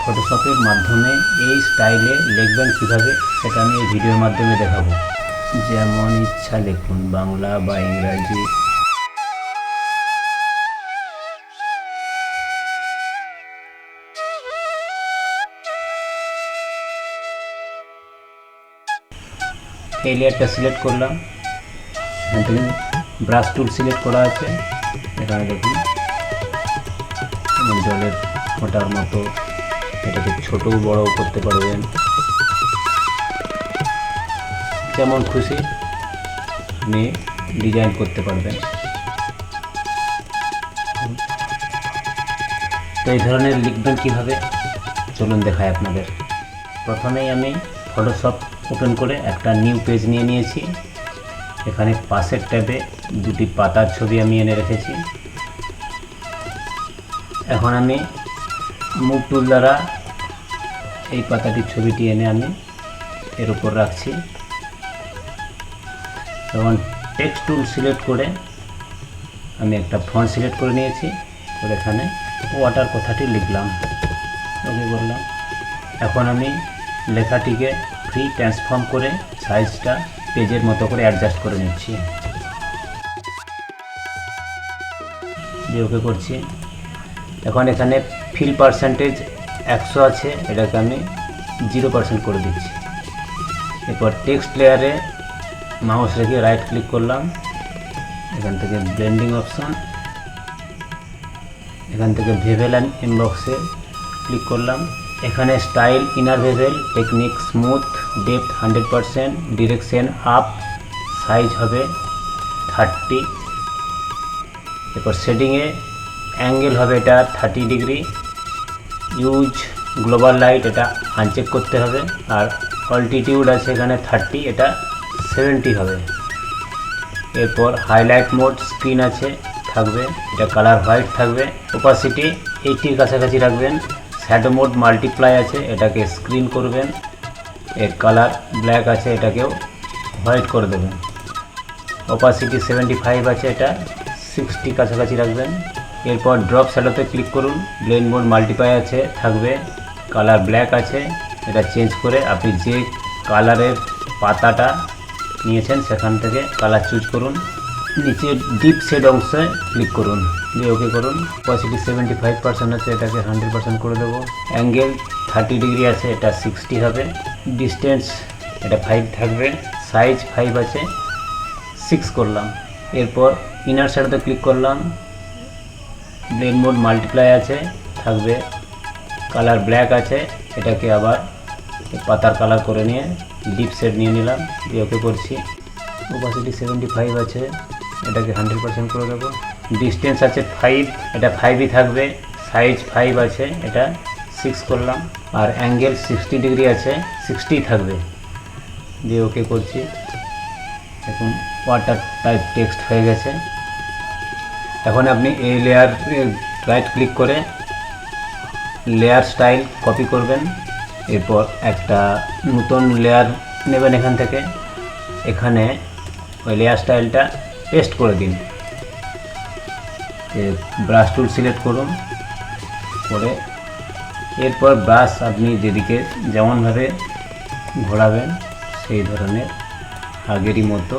ফটোশপের মাধ্যমে এই স্টাইলে লিখবেন কীভাবে সেটা আমি এই ভিডিওর মাধ্যমে দেখাবো। যেমন ইচ্ছা লিখুন, বাংলা বা ইংরাজি। এই লেয়ারটা সিলেক্ট করলাম, এখান থেকে ব্রাশ টুল সিলেক্ট করা আছে। এখানে দেখুন জলের ফোঁটার মতো, এটাকে ছোটো বড়ও করতে পারবেন, যেমন খুশি আপনি ডিজাইন করতে পারবেন। তো এই ধরনের লিখবেন কীভাবে চলুন দেখাই আপনাদের। প্রথমেই আমি ফটোশপ ওপেন করে একটা নিউ পেজ নিয়ে নিয়েছি। এখানে পাশের ট্যাবে দুটি পাতার ছবি আমি এনে রেখেছি। এখন আমি মুভ টুল দ্বারা এই পাতাটির ছবিটি এনে আমি এর উপর রাখছি। তখন টেক্সট টুল সিলেক্ট করে আমি একটা ফন্ট সিলেক্ট করে নিয়েছি। তো এখানে ওয়াটার কথাটি লিখলাম, ওকে বললাম। এখন আমি লেখাটিকে ফ্রি ট্রান্সফর্ম করে সাইজটা পেজের মতো করে অ্যাডজাস্ট করে নিচ্ছি, যে ওকে করছি। এখন এখানে ফিল পার্সেন্টেজ 100 আছে, এটাকে আমি 0% করে দিচ্ছি। এরপর টেক্সট লেয়ারে মাউস রেখে রাইট ক্লিক করলাম, এখান থেকে ব্লেন্ডিং অপশন, এখান থেকে ভেভেল অ্যান্ড ইনবক্সে ক্লিক করলাম। এখানে style, inner bevel, technique, smooth, depth 100%, direction up, size হবে 30। এরপর শেডিংয়ে অ্যাঙ্গেল হবে এটা 30 ডিগ্রি। ইউজ গ্লোবাল লাইট, এটা আনচেক করতে হবে। আর অল্টিটিউড আছে এখানে 30, এটা 70 হবে। এরপর হাইলাইট মোড স্ক্রিন আছে, থাকবে, এটা কালার হোয়াইট থাকবে। ওপাসিটি 80-র কাছাকাছি রাখবেন। শ্যাডো মোড মাল্টিপ্লাই আছে, এটাকে স্ক্রিন করবেন। এর কালার ব্ল্যাক আছে, এটাকেও হোয়াইট করে দেবেন। ওপাসিটি 75 আছে, এটা 60 কাছাকাছি রাখবেন। এরপর ড্রপ শ্যাডোতে ক্লিক করুন। ব্লেন্ড মোড মাল্টিপ্লাই আছে, থাকবে, কালার ব্ল্যাক আছে, এটা চেঞ্জ করে আপনি যে কালারের পাতাটা নিয়েছেন সেখান থেকে কালার চুজ করুন। নিচে ডিপ শেড অংশে ক্লিক করুন, দিয়ে ওকে করুন। ওপাসিটি 75% আছে, এটাকে 100% করে দেবো। অ্যাঙ্গেল 30 ডিগ্রি আছে, এটা 60 হবে। ডিস্টেন্স এটা 5 থাকবে। সাইজ 5 আছে, 6 করলাম। এরপর ইনার শ্যাডোতে ক্লিক করলাম। ব্লেন্ড মোড মাল্টিপ্লাই আছে, থাকবে, কালার ব্ল্যাক আছে, এটাকে আবার পাতার কালার করে নিয়ে ডিপ শেড নিয়ে নিলাম, দিয়ে ওকে করছি। ওপাসিটি 75 আছে, এটাকে 100% করে দেবো। ডিস্টেন্স আছে 5, এটা 5ই থাকবে। সাইজ 5 আছে, এটা 6 করলাম। আর অ্যাঙ্গেল 60 ডিগ্রি আছে, 60 থাকবে, দিয়ে ওকে করছি। এখন ওয়াটার টাইপ টেক্সট হয়ে গেছে। এখন আপনি এই লেয়ার রাইট ক্লিক করে লেয়ার স্টাইল কপি করবেন। এরপর একটা নতুন লেয়ার নেবেন, এখান থেকে এখানে ওই লেয়ার স্টাইলটা পেস্ট করে দিন। ব্রাশ টুল সিলেক্ট করুন করে এরপর ব্রাশ আপনি যেদিকে যেমনভাবে ঘোরাবেন সেই ধরনের আগেরই মতো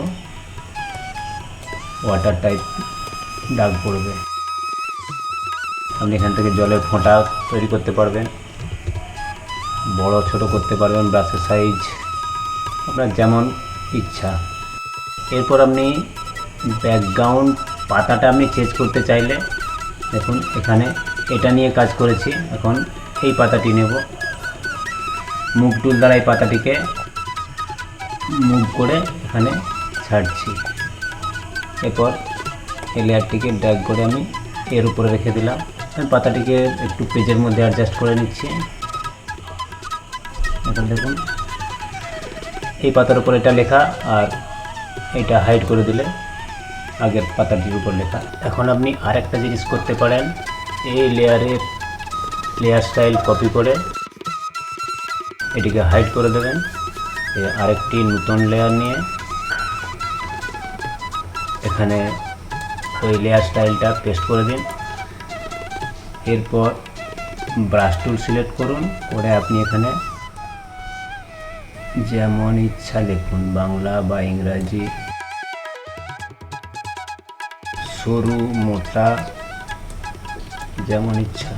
ওয়াটার টাইপ দাগ পড়বে। আপনি এখান থেকে জলের ফোঁটা তৈরি করতে পারবেন, বড় ছোট করতে পারবেন, ব্রাশের সাইজ আপনার যেমন ইচ্ছা। এরপর আপনি ব্যাকগ্রাউন্ড পাতাটা আপনি চেঞ্জ করতে চাইলে দেখুন এখানে এটা নিয়ে কাজ করেছি। এখন এই পাতাটি নেব, মুভ টুল দ্বারা এই পাতাটিকে মুভ করে এখানে ছাড়ছি। এরপর এই লেয়ারটিকে ড্র্যাগ করে আমি এর উপরে রেখে দিলাম। আমি পাতাটিকে একটু পেজের মধ্যে অ্যাডজাস্ট করে নিচ্ছি। এখন দেখুন এই পাতার উপর এটা লেখা, আর এটা হাইড করে দিলে আগের পাতাটির উপর লেখা। এখন আপনি আরেকটা জিনিস করতে পারেন, এই লেয়ারের লেয়ার স্টাইল কপি করে এটিকে হাইড করে দেবেন। আরেকটি নতুন লেয়ার নিয়ে এখানে ওই লেয়ার স্টাইলটা পেস্ট করে দিন। এরপর ব্রাশ টুল সিলেক্ট করুন, করে আপনি এখানে যেমন ইচ্ছা লিখুন, বাংলা বা ইংরাজি, সরু মোটা যেমন ইচ্ছা।